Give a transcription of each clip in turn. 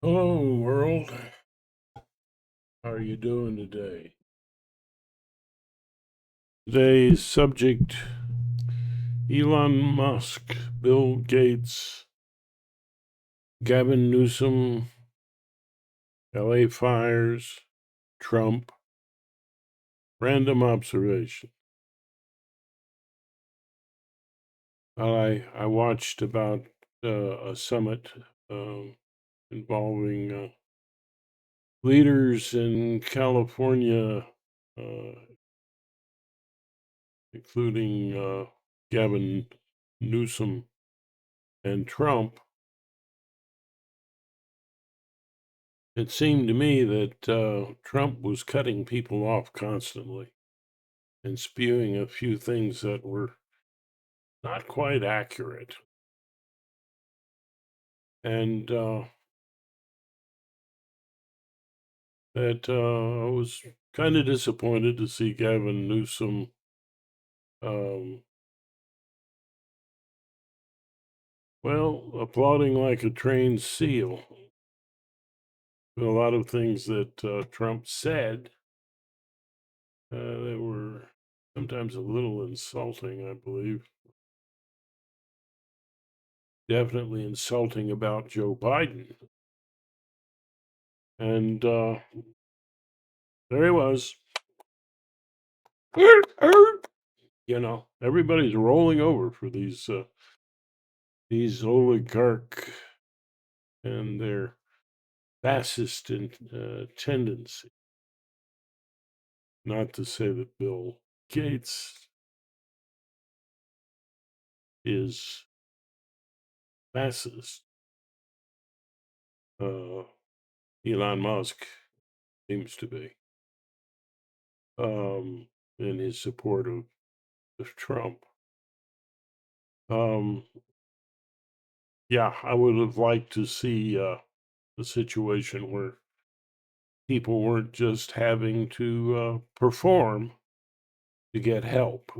Hello, world. How are you doing today? Today's subject: Elon Musk, Bill Gates, Gavin Newsom, LA fires, Trump. Random observation. I watched about a summit involving leaders in California, uh, including Gavin Newsom and Trump. It seemed to me that Trump was cutting people off constantly and spewing a few things that were not quite accurate. And that I was kind of disappointed to see Gavin Newsom um, applauding like a trained seal. A lot of things that Trump said that were sometimes a little insulting, I believe. Definitely insulting about Joe Biden. And there he was. Everybody's rolling over for these oligarch and their fascist tendency. Not to say that Bill Gates is fascist. Uh, Elon Musk seems to be in his support of Trump. Um, yeah, I would have liked to see a situation where people weren't just having to perform to get help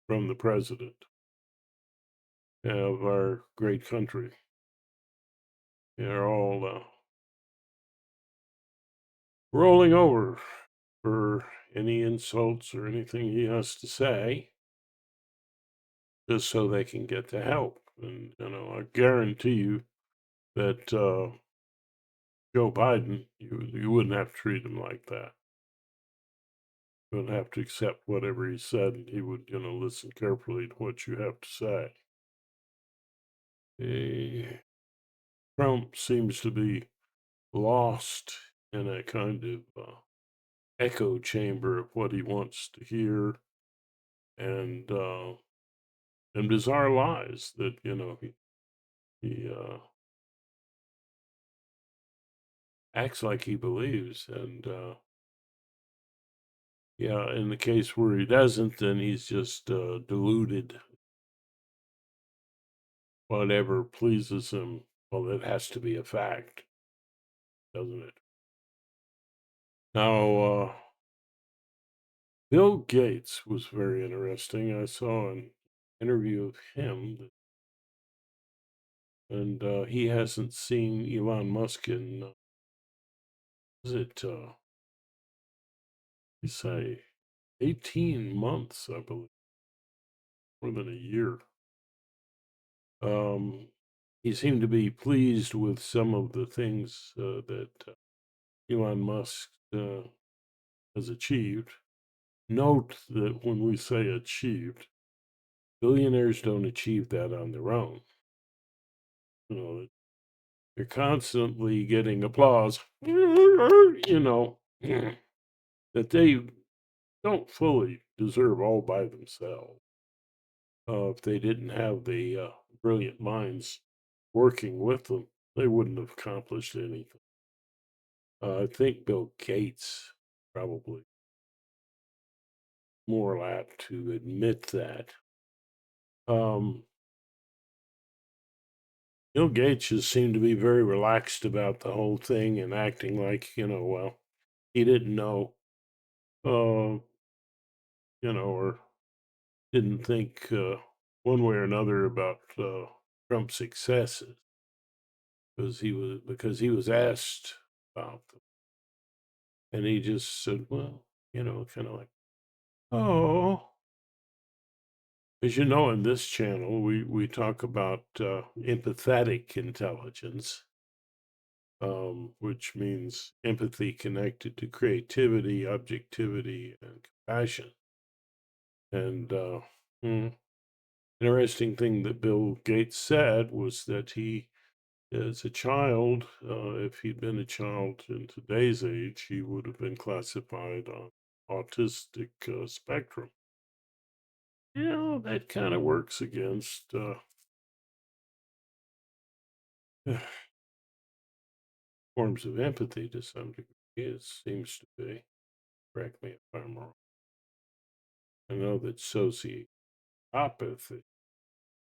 from the president of our great country. They're all rolling over for any insults or anything he has to say, just so they can get the help. And I guarantee you that Joe Biden, you wouldn't have to treat him like that. You wouldn't have to accept whatever he said, and he would, listen carefully to what you have to say. Trump seems to be lost in a kind of echo chamber of what he wants to hear, and bizarre lies that he acts like he believes, and yeah, in the case where he doesn't, then he's just deluded. Whatever pleases him, well, that has to be a fact, doesn't it? Now, Bill Gates was very interesting. I saw an interview of him, and he hasn't seen Elon Musk in, is it, you say, 18 months, I believe, more than a year. He seemed to be pleased with some of the things that Elon Musk has achieved. Note that when we say achieved, billionaires don't achieve that on their own. They're constantly getting applause, that they don't fully deserve all by themselves. If they didn't have the brilliant minds working with them, they wouldn't have accomplished anything. I think Bill Gates probably more apt to admit that. Um, Bill Gates just seemed to be very relaxed about the whole thing and acting like, he didn't know, uh, or didn't think, one way or another about Trump's successes. because he was asked about them, and he just said, "Well, kind of like, oh." As you know, in this channel, we talk about empathetic intelligence, which means empathy connected to creativity, objectivity, and compassion. And hmm, interesting thing that Bill Gates said was that he, as a child, if he'd been a child in today's age, he would have been classified on autistic spectrum. That kind of works against forms of empathy to some degree. It seems to be. Correct me if I'm wrong. I know that sociopathy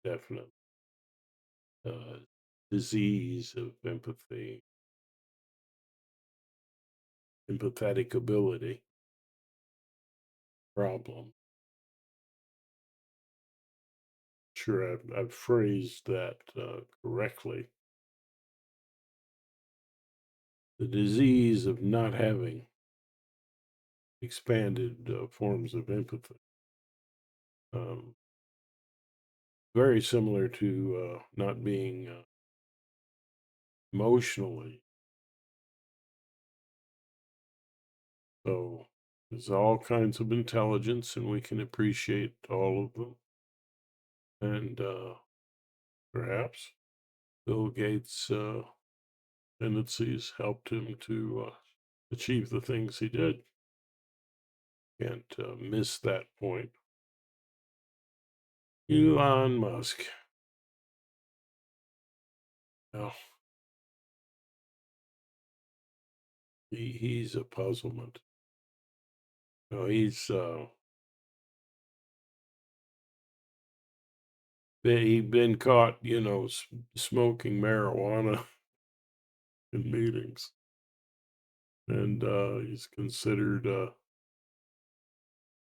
definitely uh, disease of empathy, empathetic ability problem. Sure, I've phrased that correctly. The disease of not having expanded forms of empathy. Um, Very similar to not being emotionally. So there's all kinds of intelligence, and we can appreciate all of them. And perhaps Bill Gates' tendencies helped him to achieve the things he did. Can't miss that point. Elon Musk. Well, he's a puzzlement. He's he's been caught, smoking marijuana in meetings, and he's considered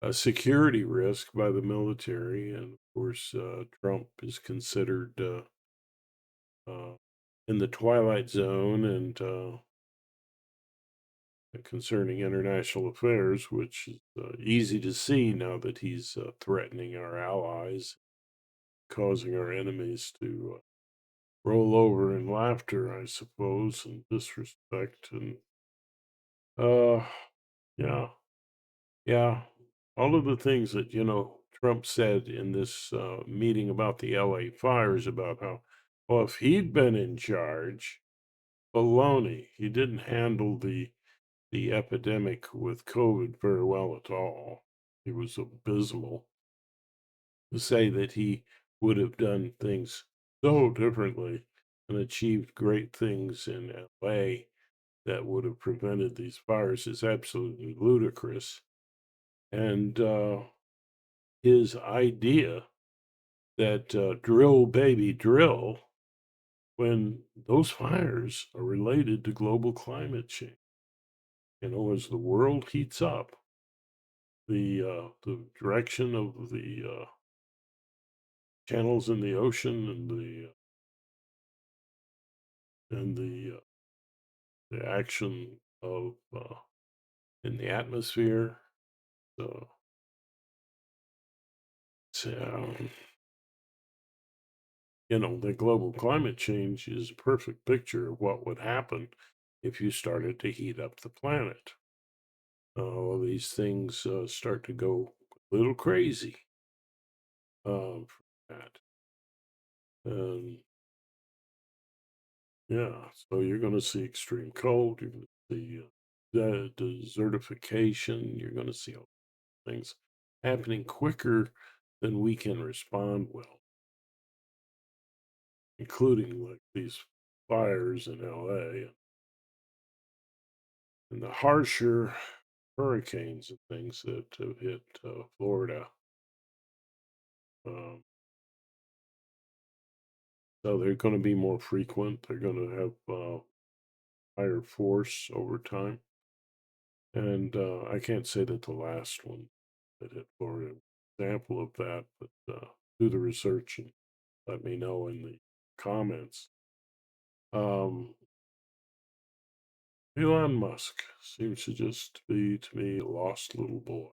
a security risk by the military, and of course, Trump is considered uh, in the twilight zone and concerning international affairs, which is easy to see now that he's threatening our allies, causing our enemies to roll over in laughter, I suppose, and disrespect. And uh, yeah, yeah, all of the things that Trump said in this meeting about the LA fires, about how, well, if he'd been in charge, baloney, he didn't handle the epidemic with COVID very well at all. It was abysmal. To say that he would have done things so differently and achieved great things in LA that would have prevented these fires is absolutely ludicrous. And his idea that drill, baby, drill, when those fires are related to global climate change. As the world heats up, the direction of the channels in the ocean and the action of in the atmosphere. So, so the global climate change is a perfect picture of what would happen if you started to heat up the planet. All these things start to go a little crazy for that. And yeah, so you're going to see extreme cold. You're going to see desertification. You're going to see all things happening quicker than we can respond well, including like these fires in LA and the harsher hurricanes and things that have hit Florida. Um, so they're going to be more frequent. They're going to have higher force over time. And I can't say that the last one that hit Florida example of that, but do the research and let me know in the comments. Um, Elon Musk seems to just be, to me, a lost little boy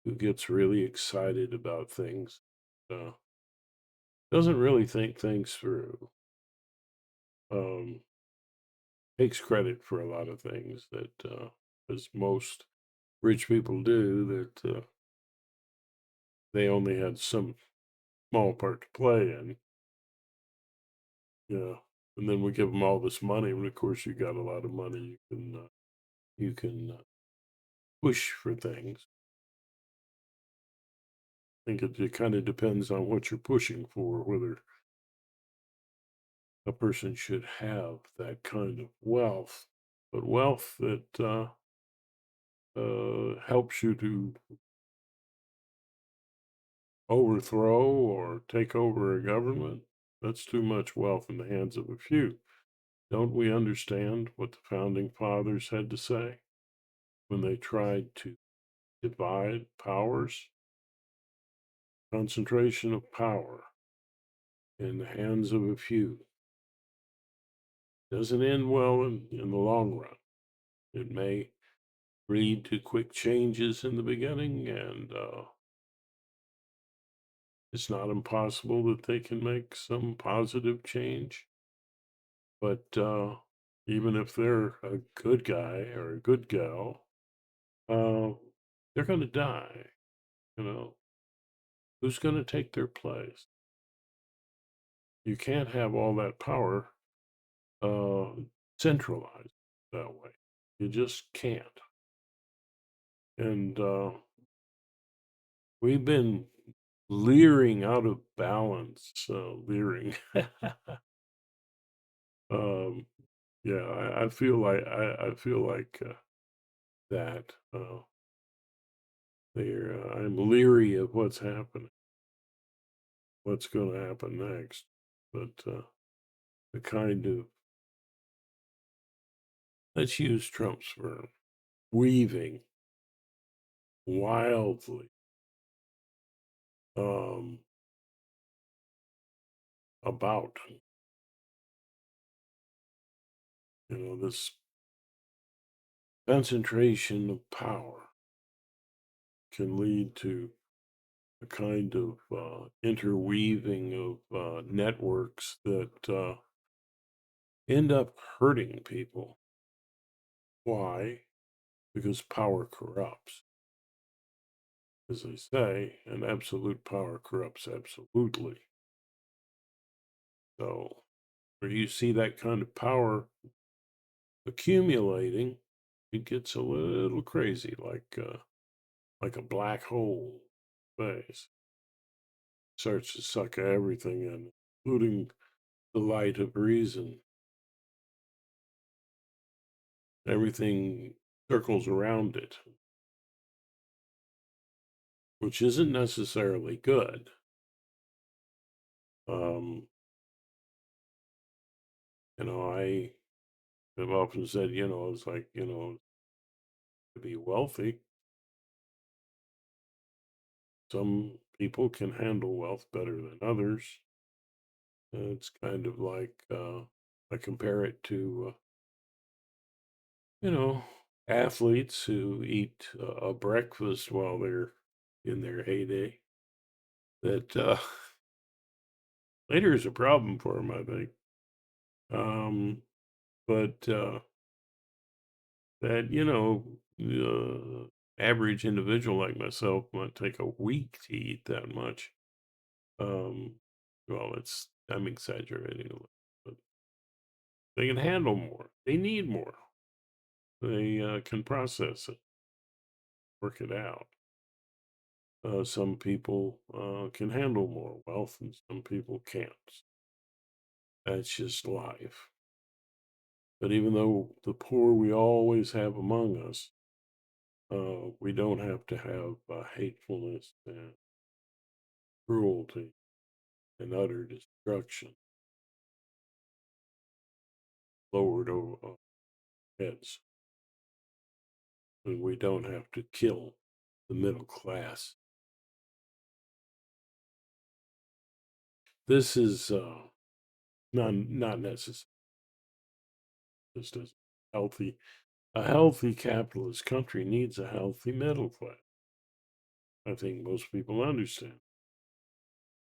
who gets really excited about things, uh, doesn't really think things through, um, takes credit for a lot of things that, as most rich people do, that they only had some small part to play in. Yeah. And then we give them all this money, and of course, you got a lot of money. You can push for things. I think it kind of depends on what you're pushing for, whether a person should have that kind of wealth, but wealth that helps you to overthrow or take over a government. That's too much wealth in the hands of a few. Don't we understand what the founding fathers had to say when they tried to divide powers? Concentration of power in the hands of a few doesn't end well in the long run. It may lead to quick changes in the beginning, and it's not impossible that they can make some positive change. But even if they're a good guy or a good gal, uh, they're going to die. You know, who's going to take their place? You can't have all that power uh, centralized that way. You just can't. And we've been leering out of balance. Leering. um, yeah, I feel like that. I'm leery of what's happening, what's going to happen next. But the kind of, let's use Trump's term, weaving wildly um, about, this concentration of power can lead to a kind of interweaving of networks that end up hurting people. Why? Because power corrupts. As they say, and absolute power corrupts absolutely. So, where you see that kind of power accumulating, it gets a little crazy, like a black hole space. Starts to suck everything in, including the light of reason. Everything circles around it, which isn't necessarily good. Um, I have often said, it's like, to be wealthy, some people can handle wealth better than others. It's kind of like I compare it to, athletes who eat a breakfast while they're in their heyday. That later is a problem for them, I think. Um, but that the average individual like myself might take a week to eat that much. Um, well, I'm exaggerating a little, but they can handle more. They need more. They can process it, work it out. Some people can handle more wealth, and some people can't. That's just life. But even though the poor we always have among us, we don't have to have hatefulness and cruelty and utter destruction lowered over our heads. And we don't have to kill the middle class. This is Not necessarily. Just as healthy, a healthy capitalist country needs a healthy middle class. I think most people understand.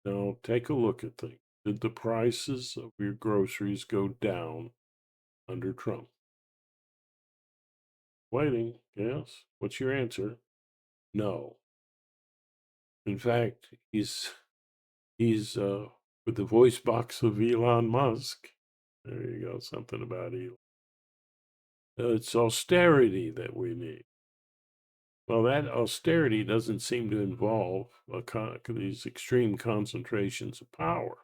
Now, take a look at things. Did the prices of your groceries go down under Trump? Waiting, yes. What's your answer? No. In fact, he's with the voice box of Elon Musk. There you go, something about Elon. It's austerity that we need. Well, that austerity doesn't seem to involve these extreme concentrations of power.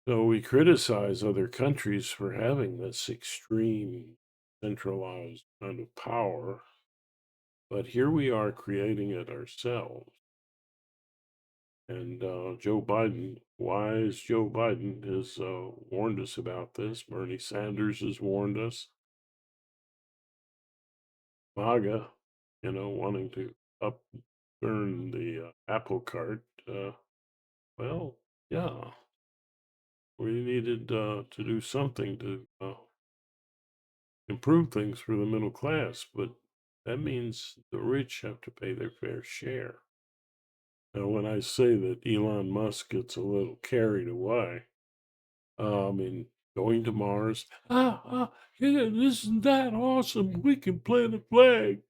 So we criticize other countries for having this extreme centralized kind of power, but here we are creating it ourselves. And Joe Biden, wise Joe Biden, has warned us about this. Bernie Sanders has warned us. MAGA, wanting to upturn the apple cart. Well, yeah, we needed to do something to improve things for the middle class, but that means the rich have to pay their fair share. Now, when I say that Elon Musk gets a little carried away, I mean, going to Mars, yeah, isn't that awesome? We can plant a flag,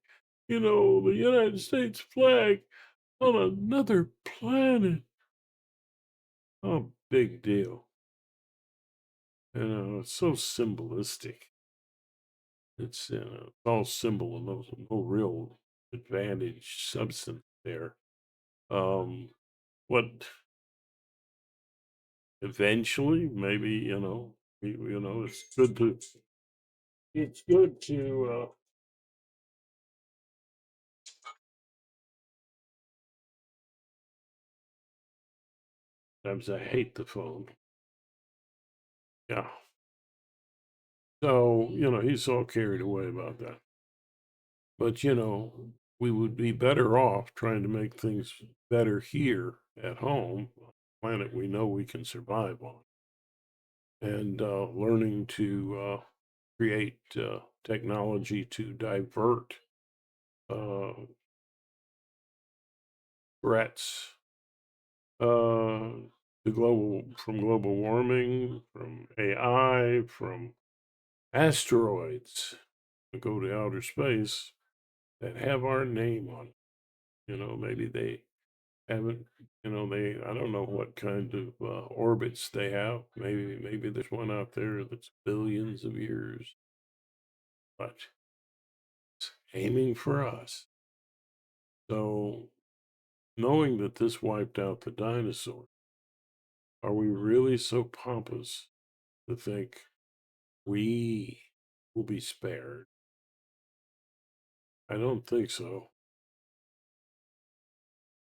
the United States flag on another planet. Oh, big deal. It's so symbolistic. It's all symbol and no real advantage substance there. Um, what eventually, maybe it's good to. Sometimes I hate the phone. Yeah. So he's all carried away about that. But we would be better off trying to make things better here at home, on a planet we know we can survive on, and learning to create technology to divert uh, threats to global warming, from AI, from asteroids that go to outer space that have our name on it. Maybe they haven't. They I don't know what kind of orbits they have. Maybe there's one out there that's billions of years, but it's aiming for us. So knowing that this wiped out the dinosaurs, are we really so pompous to think we will be spared? I don't think so.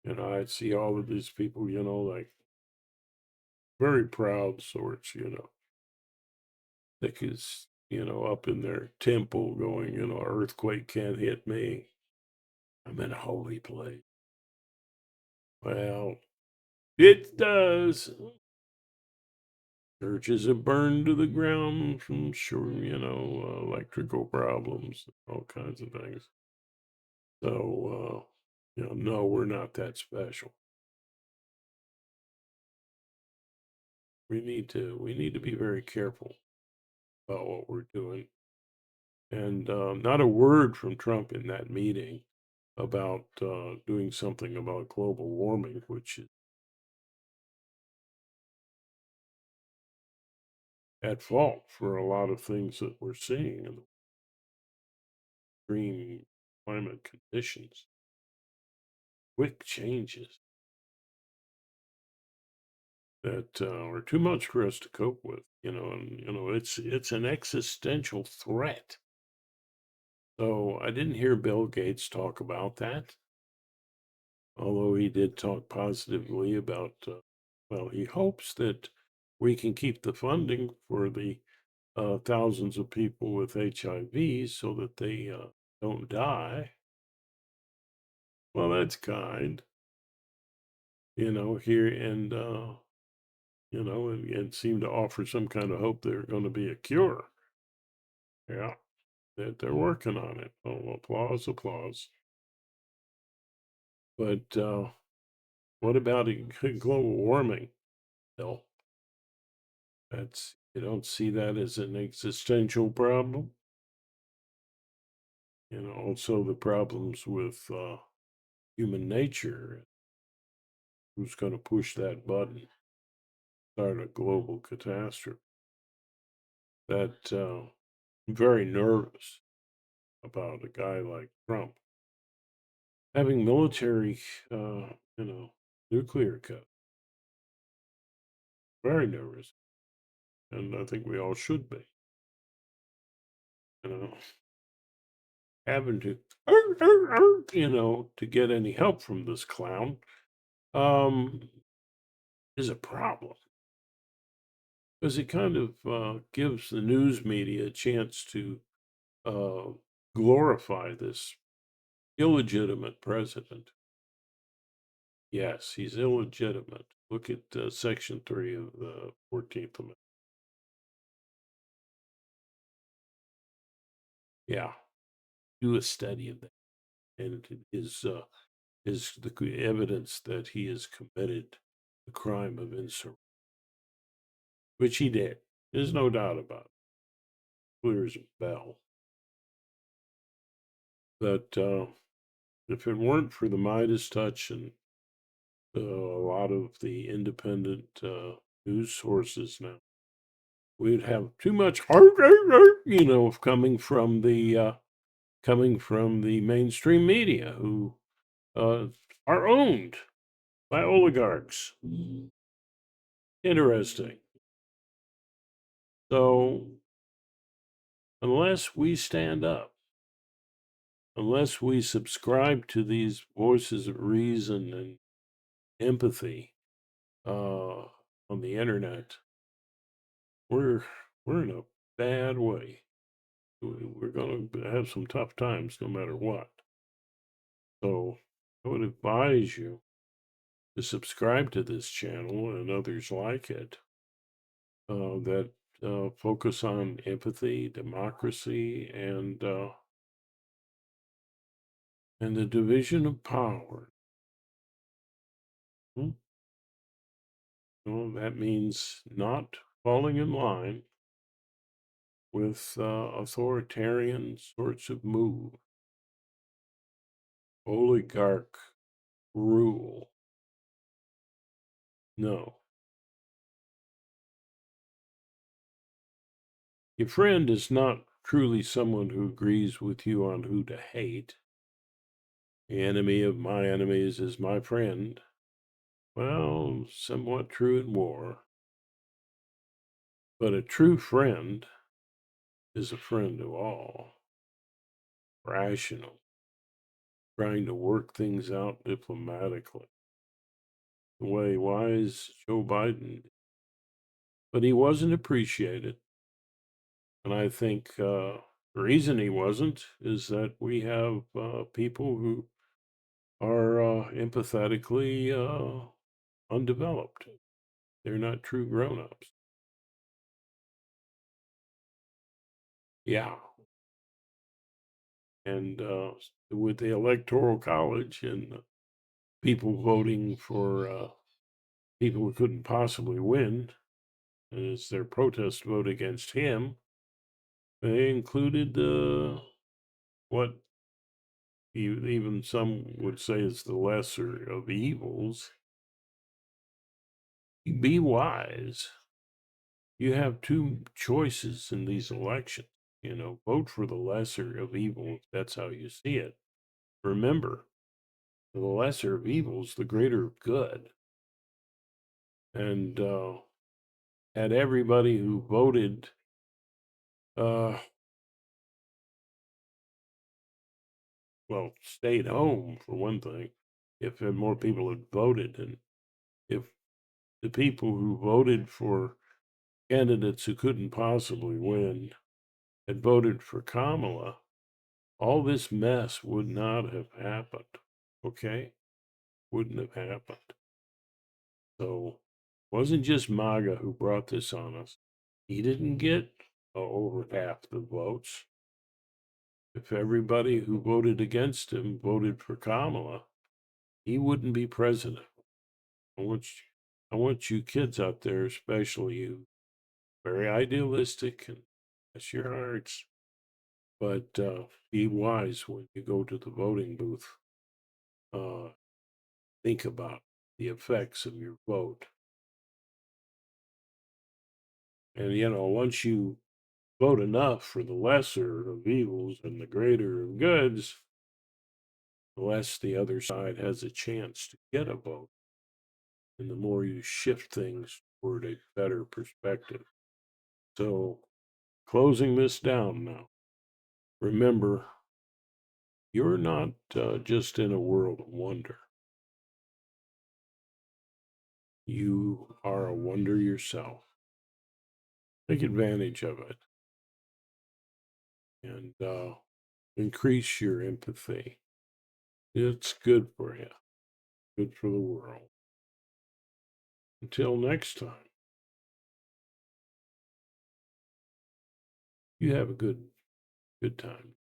I see all of these people, like very proud sorts, thick as, up in their temple going, earthquake can't hit me. I'm in a holy place. Well, it does. Churches are burned to the ground from sure, electrical problems, all kinds of things. So, no, we're not that special. We need to be very careful about what we're doing. And not a word from Trump in that meeting about doing something about global warming, which is at fault for a lot of things that we're seeing in the extreme climate conditions. Quick changes that are too much for us to cope with, and it's an existential threat. So I didn't hear Bill Gates talk about that, although he did talk positively about, well, he hopes that we can keep the funding for the thousands of people with HIV so that they don't die. Well, that's kind, here and and seem to offer some kind of hope there's going to be a cure. Yeah, that they're working on it. Oh, applause, applause. But what about global warming, Bill? You don't see that as an existential problem? Also the problems with human nature. Who's going to push that button? Start a global catastrophe. That I'm very nervous about a guy like Trump having military, nuclear cut. Very nervous, and I think we all should be. You know, having to, to get any help from this clown, um, is a problem because it kind of gives the news media a chance to uh, glorify this illegitimate president. Yes, he's illegitimate. Look at Section 3 of the 14th Amendment. Yeah, do a study of that. And it is the evidence that he has committed the crime of insurrection, which he did. There's no doubt about it. Clear as a bell. But if it weren't for the Midas touch and a lot of the independent news sources now, we'd have too much, coming from the mainstream media who uh, are owned by oligarchs. Interesting. So unless we stand up, unless we subscribe to these voices of reason and empathy on the internet, we're we're in a bad way. We're going to have some tough times no matter what. So I would advise you to subscribe to this channel and others like it that focus on empathy, democracy, and the division of power. Hmm? That means not falling in line with authoritarian sorts of move, oligarch rule. No. Your friend is not truly someone who agrees with you on who to hate. The enemy of my enemies is my friend. Well, somewhat true in war. But a true friend is a friend to all, rational, trying to work things out diplomatically, the way wise Joe Biden did. But he wasn't appreciated. And I think the reason he wasn't is that we have people who are empathetically undeveloped. They're not true grown ups. Yeah. And with the Electoral College and people voting for people who couldn't possibly win as their protest vote against him, they included what even some would say is the lesser of evils. Be wise. You have two choices in these elections. Vote for the lesser of evils. That's how you see it. Remember, the lesser of evils, the greater of good. And had everybody who voted, uh, stayed home for one thing, if more people had voted, and if the people who voted for candidates who couldn't possibly win had voted for Kamala, all this mess would not have happened. Okay? Wouldn't have happened. So Wasn't just MAGA who brought this on us. He didn't get over half the votes. If everybody who voted against him voted for Kamala, he wouldn't be president. I want you, I want you kids out there, especially you, very idealistic and bless your hearts, but be wise when you go to the voting booth. Uh, think about the effects of your vote. And, once you vote enough for the lesser of evils and the greater of goods, the less the other side has a chance to get a vote. And the more you shift things toward a better perspective. So, closing this down now, remember, you're not just in a world of wonder. You are a wonder yourself. Take advantage of it and increase your empathy. It's good for you, good for the world. Until next time, you have a good time.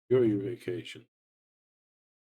Enjoy your vacation.